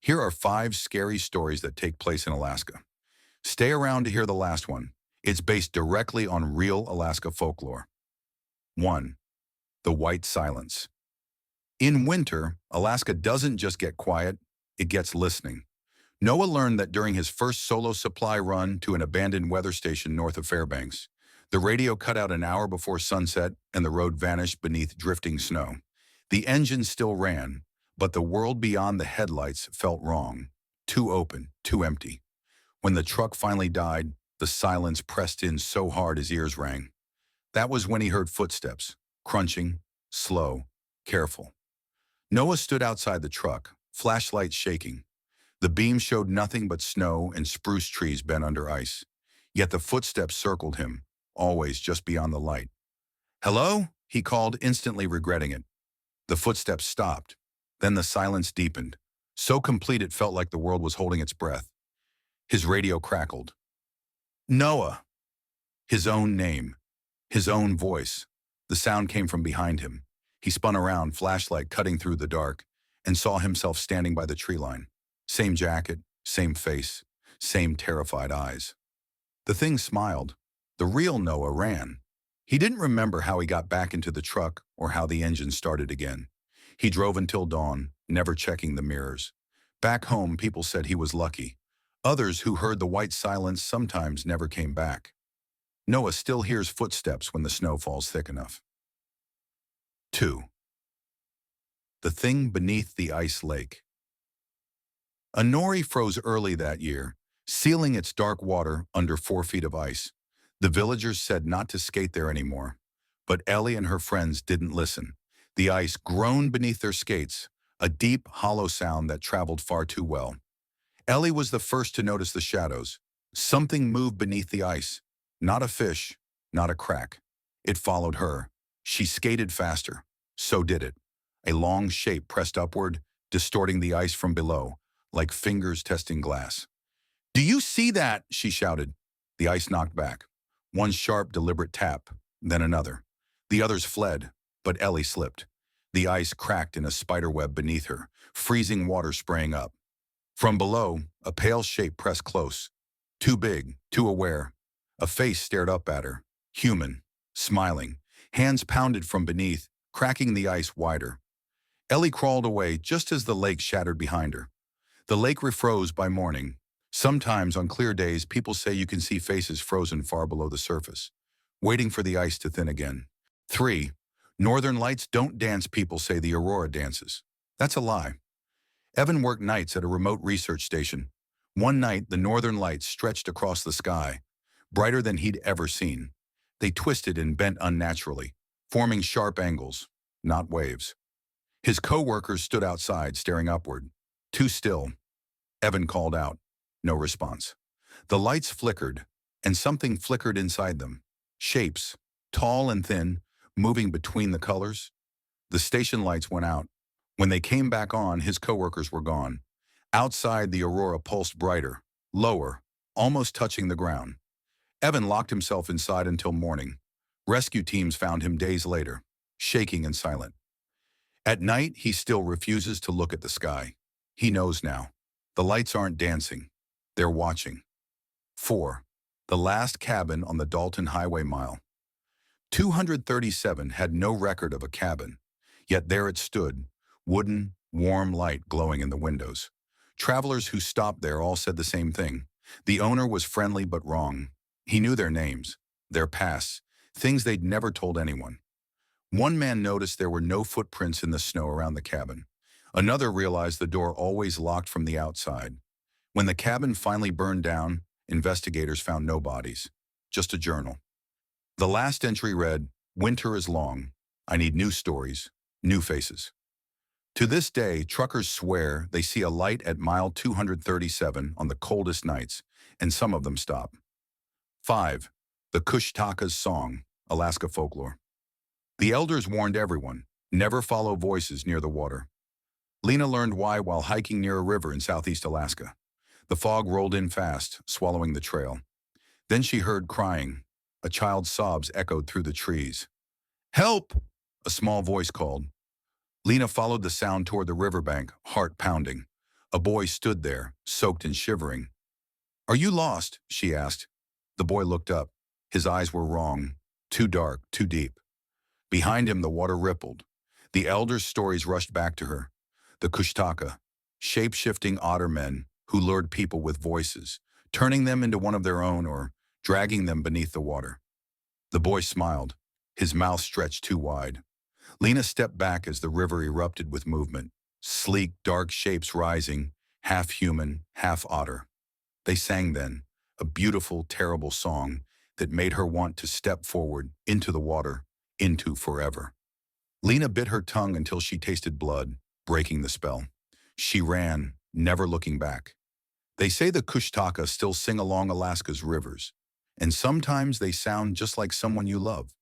Here are 5 scary stories that take place in Alaska. Stay around to hear the last one. It's based directly on real Alaska folklore. 1. The White Silence. In winter, Alaska doesn't just get quiet, it gets listening. Noah learned that during his first solo supply run to an abandoned weather station north of Fairbanks, the radio cut out an hour before sunset and the road vanished beneath drifting snow. The engine still ran, but the world beyond the headlights felt wrong. Too open, too empty. When the truck finally died, the silence pressed in so hard his ears rang. That was when he heard footsteps, crunching, slow, careful. Noah stood outside the truck, flashlight shaking. The beam showed nothing but snow and spruce trees bent under ice. Yet the footsteps circled him, always just beyond the light. "Hello?" he called, instantly regretting it. The footsteps stopped. Then the silence deepened, so complete it felt like the world was holding its breath. His radio crackled. Noah! His own name. His own voice. The sound came from behind him. He spun around, flashlight cutting through the dark, and saw himself standing by the tree line. Same jacket, same face, same terrified eyes. The thing smiled. The real Noah ran. He didn't remember how he got back into the truck or how the engine started again. He drove until dawn, never checking the mirrors. Back home, people said he was lucky. Others who heard the white silence sometimes never came back. Noah still hears footsteps when the snow falls thick enough. 2. The Thing Beneath the Ice Lake. A nori froze early that year, sealing its dark water under 4 feet of ice. The villagers said not to skate there anymore, but Ellie and her friends didn't listen. The ice groaned beneath their skates, a deep, hollow sound that traveled far too well. Ellie was the first to notice the shadows. Something moved beneath the ice. Not a fish, not a crack. It followed her. She skated faster. So did it. A long shape pressed upward, distorting the ice from below, like fingers testing glass. "Do you see that?" she shouted. The ice knocked back. One sharp, deliberate tap, then another. The others fled, but Ellie slipped. The ice cracked in a spiderweb beneath her, freezing water spraying up. From below, a pale shape pressed close. Too big, too aware. A face stared up at her, human, smiling. Hands pounded from beneath, cracking the ice wider. Ellie crawled away just as the lake shattered behind her. The lake refroze by morning. Sometimes on clear days, people say you can see faces frozen far below the surface, waiting for the ice to thin again. 3. Northern Lights don't dance, people say the aurora dances. That's a lie. Evan worked nights at a remote research station. One night, the northern lights stretched across the sky, brighter than he'd ever seen. They twisted and bent unnaturally, forming sharp angles, not waves. His co-workers stood outside, staring upward. Too still. Evan called out. No response. The lights flickered, and something flickered inside them. Shapes, tall and thin, moving between the colors. The station lights went out. When they came back on, his coworkers were gone. Outside, the aurora pulsed brighter, lower, almost touching the ground. Evan locked himself inside until morning. Rescue teams found him days later, shaking and silent. At night, he still refuses to look at the sky. He knows now. The lights aren't dancing. They're watching. 4. The Last Cabin on the Dalton Highway Mile. 237 had no record of a cabin, yet there it stood, wooden, warm light glowing in the windows. Travelers who stopped there all said the same thing. The owner was friendly but wrong. He knew their names, their pasts, things they'd never told anyone. One man noticed there were no footprints in the snow around the cabin. Another realized the door always locked from the outside. When the cabin finally burned down, investigators found no bodies, just a journal. The last entry read, "Winter is long. I need new stories, new faces." To this day, truckers swear they see a light at mile 237 on the coldest nights, and some of them stop. 5. The Kushtaka's Song, Alaska Folklore. The elders warned everyone, never follow voices near the water. Lena learned why while hiking near a river in southeast Alaska. The fog rolled in fast, swallowing the trail. Then she heard crying. A child's sobs echoed through the trees. "Help!" a small voice called. Lena followed the sound toward the riverbank, heart pounding. A boy stood there, soaked and shivering. "Are you lost?" she asked. The boy looked up. His eyes were wrong, too dark, too deep. Behind him, the water rippled. The elder's stories rushed back to her. The Kushtaka, shape-shifting otter men who lured people with voices, turning them into one of their own or dragging them beneath the water. The boy smiled, his mouth stretched too wide. Lena stepped back as the river erupted with movement, sleek, dark shapes rising, half human, half otter. They sang then, a beautiful, terrible song that made her want to step forward, into the water, into forever. Lena bit her tongue until she tasted blood, breaking the spell. She ran, never looking back. They say the Kushtaka still sing along Alaska's rivers, and sometimes they sound just like someone you love.